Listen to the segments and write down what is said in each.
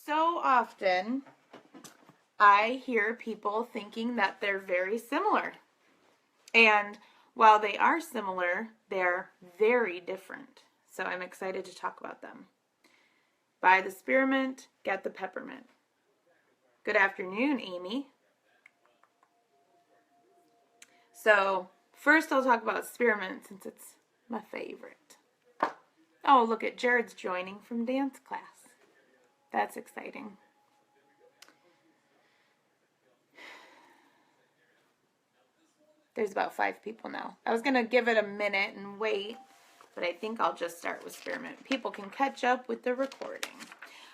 So often I hear people thinking that they're very similar. And while they are similar, they're very different. So I'm excited to talk about them. Buy the spearmint, get the peppermint. Good afternoon, Amy. So first I'll talk about spearmint since it's my favorite. Oh, look at Jared's joining from dance class. That's exciting. There's about 5 people now. I was going to give it a minute and wait, but I think I'll just start with spearmint. People can catch up with the recording.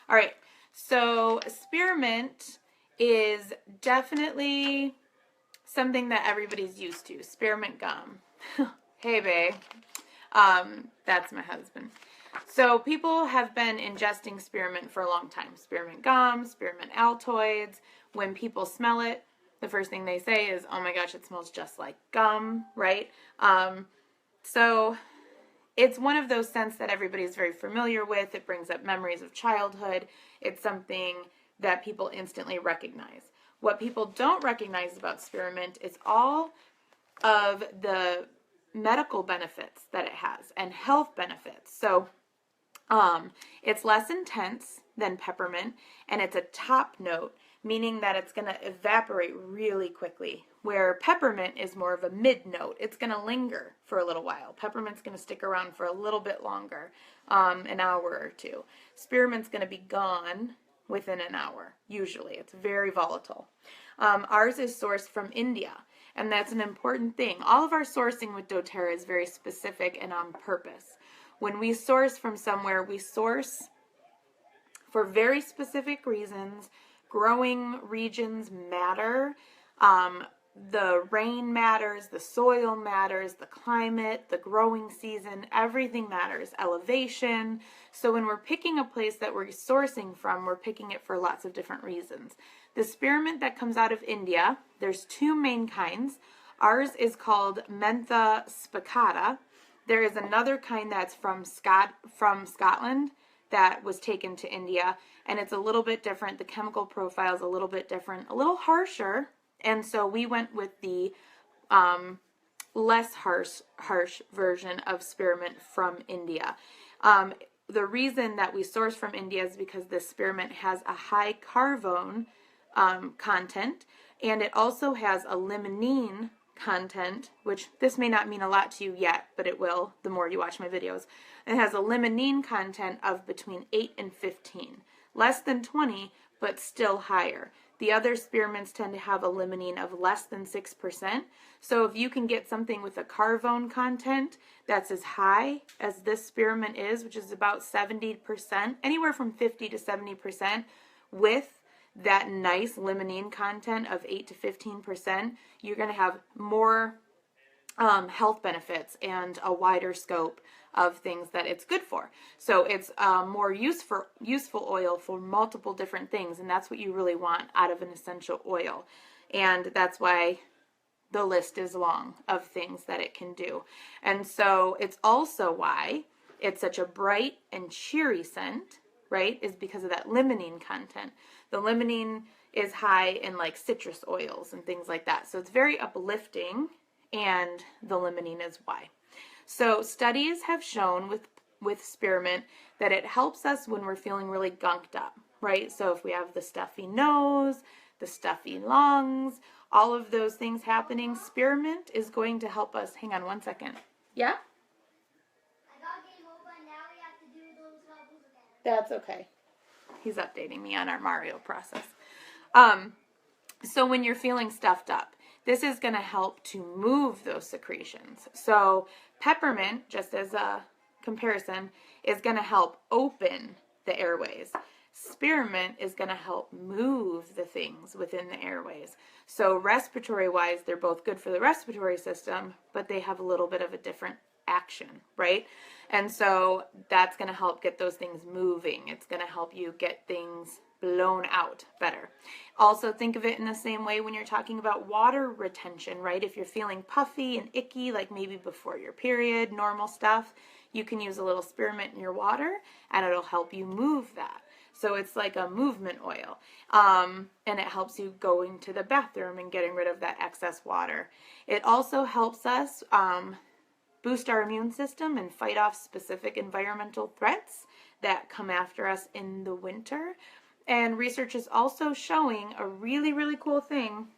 All right, so spearmint is definitely something that everybody's used to. Spearmint gum. Hey, babe. That's my husband. So people have been ingesting spearmint for a long time. Spearmint gum, spearmint altoids. When people smell it, the first thing they say is, oh my gosh, it smells just like gum, right? So it's one of those scents that everybody's very familiar with. It brings up memories of childhood. It's something that people instantly recognize. What people don't recognize about spearmint is all of the medical benefits that it has and health benefits. So it's less intense than peppermint, and it's a top note, meaning that it's going to evaporate really quickly, where peppermint is more of a mid note. It's going to linger for a little while. Peppermint's going to stick around for a little bit longer, an hour or two. Spearmint's going to be gone within an hour, usually. It's very volatile. Ours is sourced from India, and that's an important thing. All of our sourcing with doTERRA is very specific and on purpose. When we source from somewhere, we source for very specific reasons. Growing regions matter. The rain matters, the soil matters, the climate, the growing season, everything matters. Elevation. So when we're picking a place that we're sourcing from, we're picking it for lots of different reasons. The spearmint that comes out of India, there's 2 main kinds. Ours is called Mentha spicata. There is another kind that's from Scotland that was taken to India, and it's a little bit different. The chemical profile is a little bit different, a little harsher, and so we went with the less harsh version of spearmint from India. The reason that we source from India is because this spearmint has a high carvone content, and it also has a limonene content, which this may not mean a lot to you yet, but it will the more you watch my videos. It has a limonene content of between 8 and 15. Less than 20, but still higher. The other spearmints tend to have a limonene of less than 6%. So if you can get something with a carvone content that's as high as this spearmint is, which is about 70%, anywhere from 50 to 70%, with that nice limonene content of 8 to 15%, you're going to have more health benefits and a wider scope of things that it's good for. So it's more useful oil for multiple different things, and that's what you really want out of an essential oil. And that's why the list is long of things that it can do. And so it's also why it's such a bright and cheery scent, right, is because of that limonene content. The limonene is high in like citrus oils and things like that. So it's very uplifting, and the limonene is why. So studies have shown with spearmint that it helps us when we're feeling really gunked up, right? So if we have the stuffy nose, the stuffy lungs, all of those things happening, spearmint is going to help us. Hang on one second. Yeah? I got game over, and now we have to do those levels again. That's okay. He's updating me on our Mario process. So when you're feeling stuffed up, this is going to help to move those secretions. So peppermint, just as a comparison, is going to help open the airways. Spearmint is going to help move the things within the airways. So respiratory-wise, they're both good for the respiratory system, but they have a little bit of a different action, right? And so that's going to help get those things moving. It's going to help you get things blown out better. Also think of it in the same way when you're talking about water retention, right? If you're feeling puffy and icky, like maybe before your period, normal stuff, you can use a little spearmint in your water and it'll help you move that. So it's like a movement oil. And it helps you going to the bathroom and getting rid of that excess water. It also helps us boost our immune system and fight off specific environmental threats that come after us in the winter. And research is also showing a really, really cool thing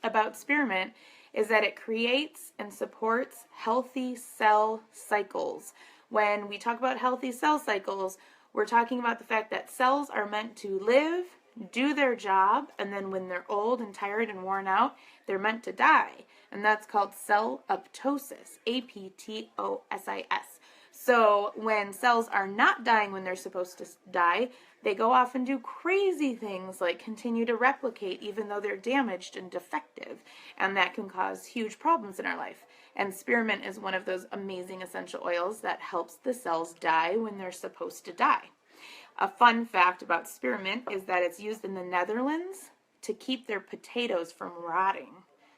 about spearmint is that it creates and supports healthy cell cycles. When we talk about healthy cell cycles, we're talking about the fact that cells are meant to live, do their job, and then when they're old and tired and worn out, they're meant to die. And that's called cell apoptosis, A-P-T-O-S-I-S. So when cells are not dying when they're supposed to die, they go off and do crazy things like continue to replicate even though they're damaged and defective. And that can cause huge problems in our life. And spearmint is one of those amazing essential oils that helps the cells die when they're supposed to die. A fun fact about spearmint is that it's used in the Netherlands to keep their potatoes from rotting.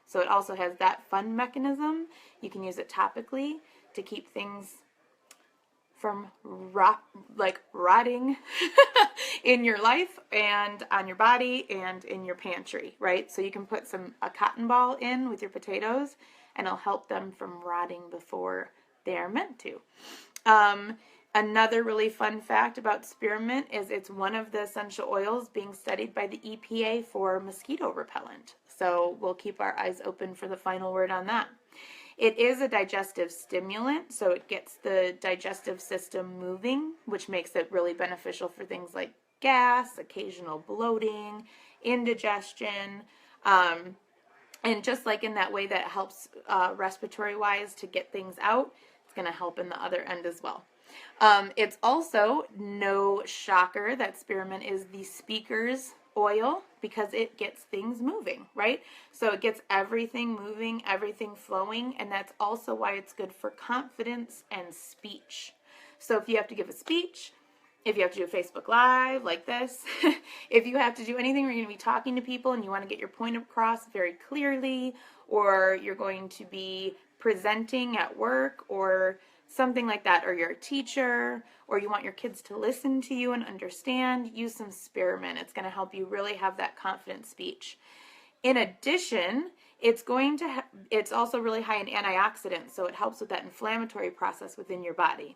So it also has that fun mechanism. You can use it topically to keep things from rotting in your life and on your body and in your pantry, right? So you can put a cotton ball in with your potatoes and it'll help them from rotting before they're meant to. Another really fun fact about spearmint is it's one of the essential oils being studied by the EPA for mosquito repellent. So we'll keep our eyes open for the final word on that. It is a digestive stimulant, so it gets the digestive system moving, which makes it really beneficial for things like gas, occasional bloating, indigestion, and just like in that way that helps respiratory-wise to get things out, it's going to help in the other end as well. It's also no shocker that spearmint is the speaker's oil because it gets things moving, right? So it gets everything moving, everything flowing, and that's also why it's good for confidence and speech. So if you have to give a speech, if you have to do a Facebook Live like this, if you have to do anything where you're going to be talking to people and you want to get your point across very clearly, or you're going to be presenting at work or something like that, or you're a teacher, or you want your kids to listen to you and understand, use some spearmint. It's going to help you really have that confident speech. In addition, it's also really high in antioxidants, so it helps with that inflammatory process within your body.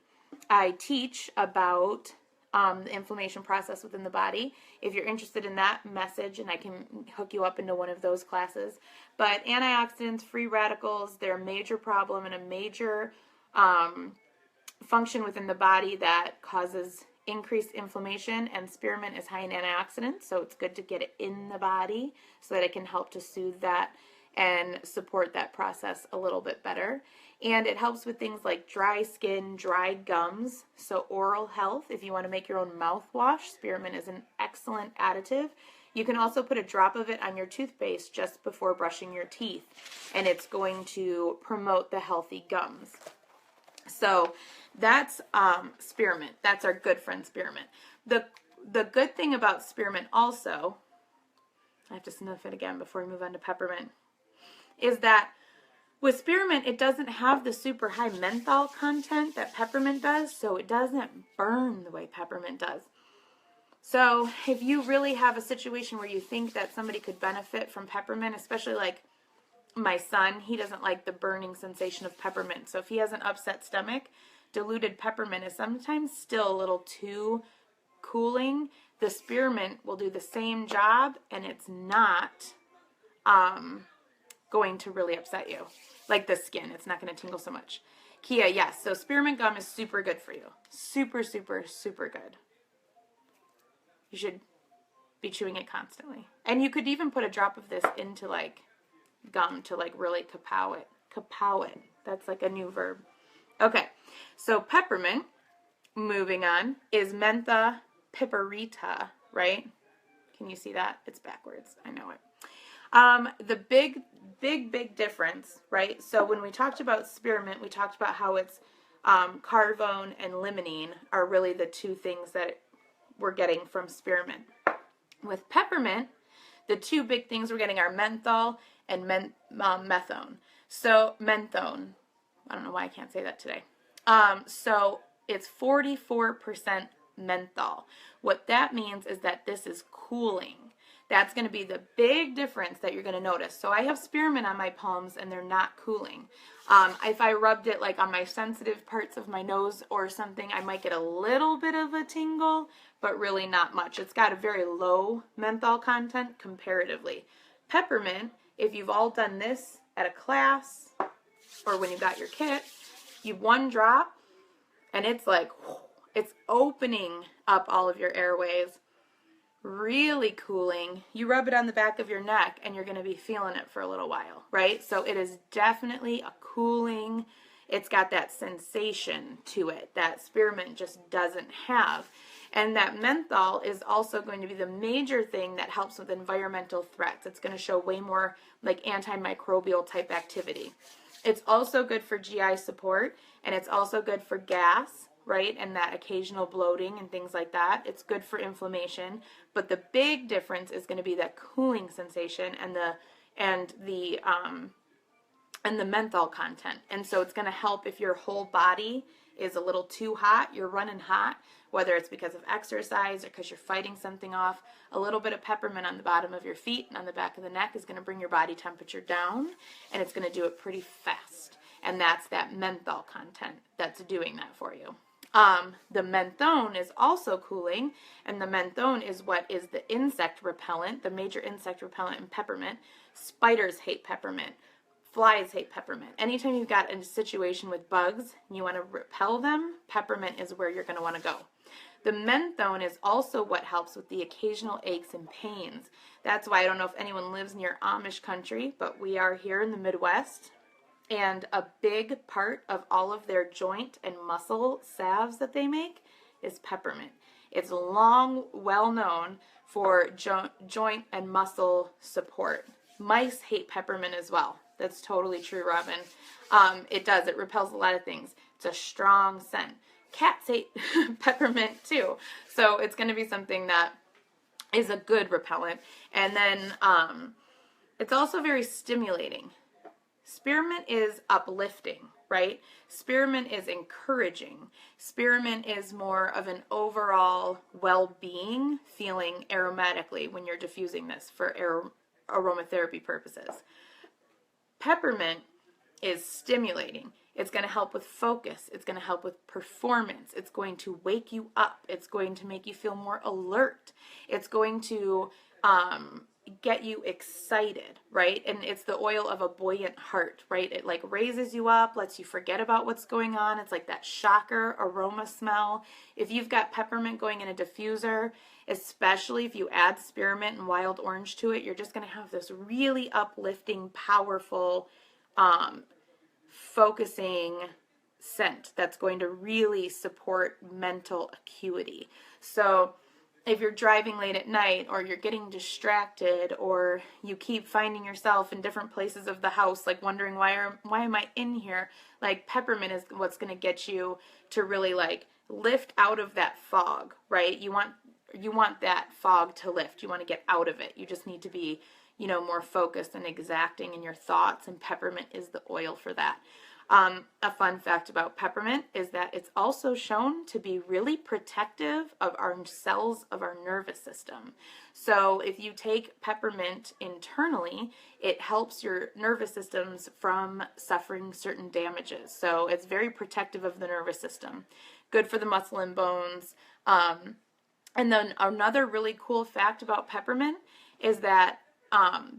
I teach about the inflammation process within the body. If you're interested in that, message and I can hook you up into one of those classes. But antioxidants, free radicals, they're a major problem and a major function within the body that causes increased inflammation, and spearmint is high in antioxidants, so it's good to get it in the body so that it can help to soothe that and support that process a little bit better. And it helps with things like dry skin, dried gums, so oral health. If you want to make your own mouthwash, spearmint is an excellent additive. You can also put a drop of it on your toothpaste just before brushing your teeth, and it's going to promote the healthy gums. So that's spearmint. That's our good friend spearmint. The good thing about spearmint also, I have to sniff it again before we move on to peppermint, is that with spearmint, it doesn't have the super high menthol content that peppermint does, so it doesn't burn the way peppermint does. So if you really have a situation where you think that somebody could benefit from peppermint, especially like my son, he doesn't like the burning sensation of peppermint. So if he has an upset stomach, diluted peppermint is sometimes still a little too cooling. The spearmint will do the same job, and it's not going to really upset you. Like the skin, it's not going to tingle so much. Kia, yes. So spearmint gum is super good for you. Super, super, super good. You should be chewing it constantly. And you could even put a drop of this into like gum to like really kapow it. Kapow it. That's like a new verb. Okay, so peppermint, moving on, is Mentha piperita, right? Can you see that? It's backwards. I know it. The big difference, right? So when we talked about spearmint, we talked about how it's carvone and limonene are really the two things that we're getting from spearmint. With peppermint, the two big things we're getting are menthol and methone. So menthone, I don't know why I can't say that today. So it's 44% menthol. What that means is that this is cooling. That's going to be the big difference that you're going to notice. So I have spearmint on my palms and they're not cooling. If I rubbed it like on my sensitive parts of my nose or something, I might get a little bit of a tingle, but really not much. It's got a very low menthol content comparatively. Peppermint, if you've all done this at a class or when you got your kit, you one drop and it's like, it's opening up all of your airways. Really cooling. You rub it on the back of your neck and you're going to be feeling it for a little while, right? So it is definitely a cooling, it's got that sensation to it that spearmint just doesn't have. And that menthol is also going to be the major thing that helps with environmental threats. It's going to show way more like antimicrobial type activity. It's also good for GI support, and it's also good for gas, right? And that occasional bloating and things like that. It's good for inflammation, but the big difference is going to be that cooling sensation and the menthol content. And so it's going to help if your whole body is a little too hot, you're running hot, whether it's because of exercise or because you're fighting something off. A little bit of peppermint on the bottom of your feet and on the back of the neck is going to bring your body temperature down, and it's going to do it pretty fast. And that's that menthol content that's doing that for you. The menthone is also cooling, and the menthone is what is the insect repellent, the major insect repellent in peppermint. Spiders hate peppermint. Flies hate peppermint. Anytime you've got a situation with bugs and you want to repel them, peppermint is where you're going to want to go. The menthone is also what helps with the occasional aches and pains. That's why I don't know if anyone lives near Amish country, but we are here in the Midwest. And a big part of all of their joint and muscle salves that they make is peppermint. It's long, well known for joint and muscle support. Mice hate peppermint as well. That's totally true, Robin. It does. It repels a lot of things. It's a strong scent. Cats hate peppermint too. So it's going to be something that is a good repellent. And then it's also very stimulating. Spearmint is uplifting, right? Spearmint is encouraging. Spearmint is more of an overall well-being feeling aromatically when you're diffusing this for aromatherapy purposes. Peppermint is stimulating. It's going to help with focus. It's going to help with performance. It's going to wake you up. It's going to make you feel more alert. It's going to get you excited, right? And it's the oil of a buoyant heart, right? It like raises you up, lets you forget about what's going on. It's like that shocker aroma smell. If you've got peppermint going in a diffuser, especially if you add spearmint and wild orange to it, you're just going to have this really uplifting, powerful, focusing scent that's going to really support mental acuity. So if you're driving late at night, or you're getting distracted, or you keep finding yourself in different places of the house, like wondering why am I in here, like peppermint is what's going to get you to really like lift out of that fog, right? You want that fog to lift. You want to get out of it. You just need to be, more focused and exacting in your thoughts, and peppermint is the oil for that. A fun fact about peppermint is that it's also shown to be really protective of our cells of our nervous system. So if you take peppermint internally, it helps your nervous systems from suffering certain damages. So it's very protective of the nervous system. Good for the muscle and bones. And then another really cool fact about peppermint is that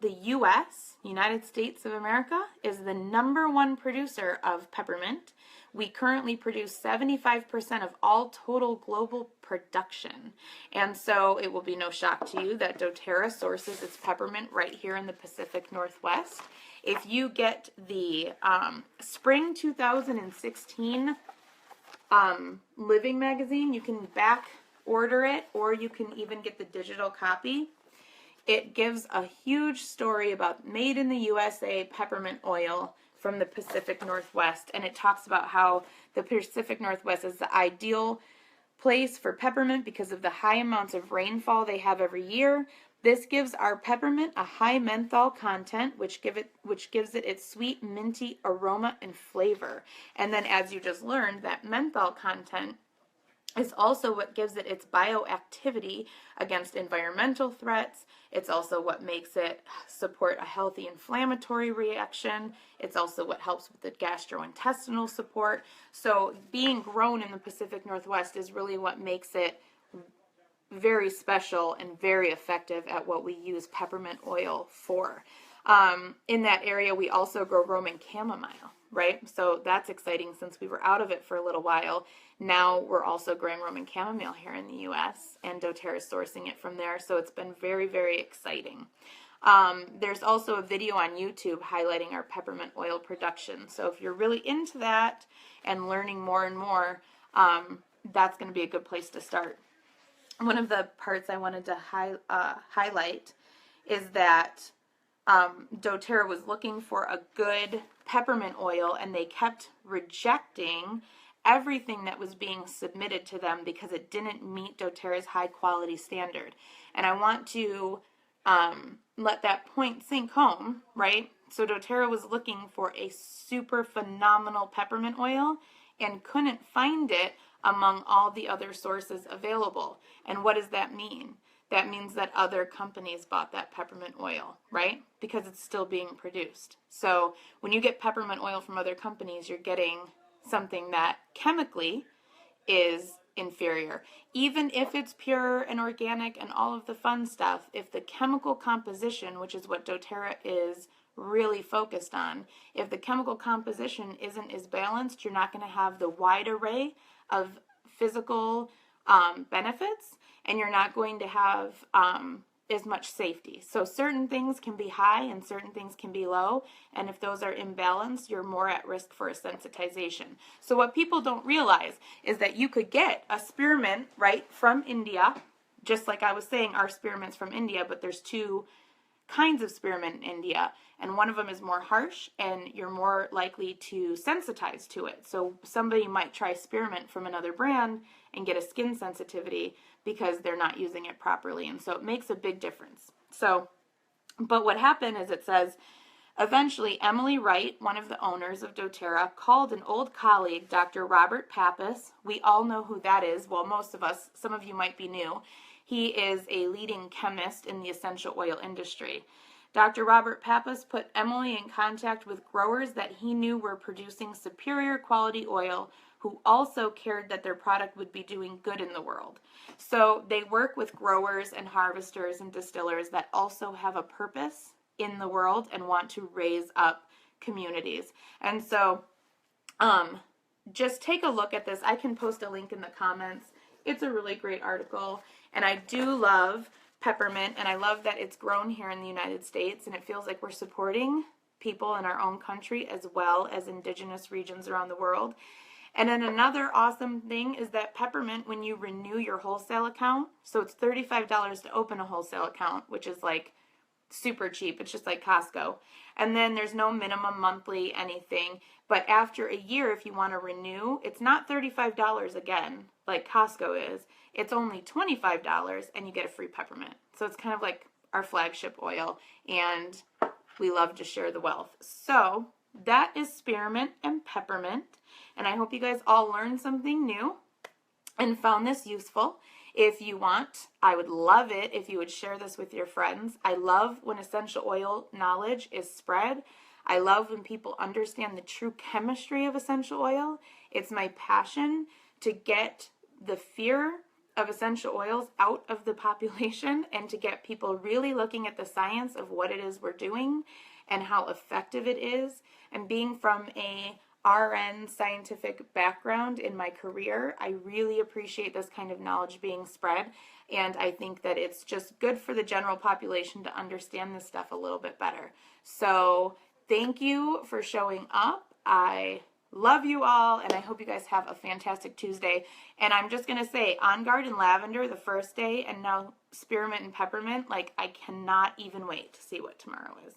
the U.S., United States of America, is the #1 producer of peppermint. We currently produce 75% of all total global production. And so it will be no shock to you that doTERRA sources its peppermint right here in the Pacific Northwest. If you get the Spring 2016 Living magazine, you can back order it, or you can even get the digital copy. It gives a huge story about made in the USA peppermint oil from the Pacific Northwest, and it talks about how the Pacific Northwest is the ideal place for peppermint because of the high amounts of rainfall they have every year. This gives our peppermint a high menthol content, which gives it its sweet, minty aroma and flavor. And then, as you just learned, that menthol content is also what gives it its bioactivity against environmental threats. It's also what makes it support a healthy inflammatory reaction. It's also what helps with the gastrointestinal support. So being grown in the Pacific Northwest is really what makes it very special and very effective at what we use peppermint oil for. In that area, we also grow Roman chamomile, right? So that's exciting since we were out of it for a little while. Now we're also growing Roman chamomile here in the U.S. and doTERRA is sourcing it from there. So it's been very, very exciting. There's also a video on YouTube highlighting our peppermint oil production. So if you're really into that and learning more and more, that's going to be a good place to start. One of the parts I wanted to highlight is that doTERRA was looking for a good peppermint oil, and they kept rejecting everything that was being submitted to them because it didn't meet doTERRA's high quality standard. And I want to let that point sink home, right? So doTERRA was looking for a super phenomenal peppermint oil and couldn't find it among all the other sources available. And what does that mean? That means that other companies bought that peppermint oil, right? Because it's still being produced. So when you get peppermint oil from other companies, you're getting something that chemically is inferior. Even if it's pure and organic and all of the fun stuff, if the chemical composition, which is what doTERRA is really focused on, if the chemical composition isn't as balanced, you're not going to have the wide array of physical benefits, and you're not going to have as much safety. So certain things can be high and certain things can be low, and if those are imbalanced, you're more at risk for a sensitization. So what people don't realize is that you could get a spearmint, right, from India, just like I was saying, our spearmint's from India, but there's two kinds of spearmint in India, and one of them is more harsh and you're more likely to sensitize to it. So somebody might try spearmint from another brand and get a skin sensitivity because they're not using it properly, and so it makes a big difference. So, but what happened is, it says, eventually Emily Wright, one of the owners of doTERRA, called an old colleague, Dr. Robert Pappas. We all know who that is. Well, most of us, some of you might be new. He is a leading chemist in the essential oil industry. Dr. Robert Pappas put Emily in contact with growers that he knew were producing superior quality oil, who also cared that their product would be doing good in the world. So they work with growers and harvesters and distillers that also have a purpose in the world and want to raise up communities. And so just take a look at this. I can post a link in the comments. It's a really great article. And I do love peppermint, and I love that it's grown here in the United States, and it feels like we're supporting people in our own country as well as indigenous regions around the world. And then another awesome thing is that peppermint, when you renew your wholesale account, so it's $35 to open a wholesale account, which is like super cheap. It's just like Costco. And then there's no minimum monthly anything. But after a year, if you want to renew, it's not $35 again, like Costco is. It's only $25 and you get a free peppermint. So it's kind of like our flagship oil, and we love to share the wealth. So that is spearmint and peppermint. And I hope you guys all learned something new and found this useful. If you want, I would love it if you would share this with your friends. I love when essential oil knowledge is spread. I love when people understand the true chemistry of essential oil. It's my passion to get the fear of essential oils out of the population and to get people really looking at the science of what it is we're doing and how effective it is. And being from a RN scientific background in my career, I really appreciate this kind of knowledge being spread, and I think that it's just good for the general population to understand this stuff a little bit better. So thank you for showing up. I love you all, and I hope you guys have a fantastic Tuesday. And I'm just going to say, On Guard and Lavender the first day, and now Spearmint and Peppermint, like, I cannot even wait to see what tomorrow is.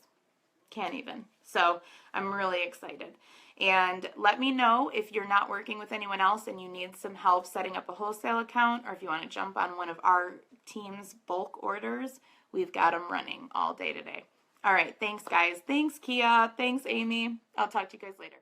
Can't even. So I'm really excited. And let me know if you're not working with anyone else and you need some help setting up a wholesale account, or if you want to jump on one of our team's bulk orders. We've got them running all day today. All right. Thanks, guys. Thanks, Kia. Thanks, Amy. I'll talk to you guys later.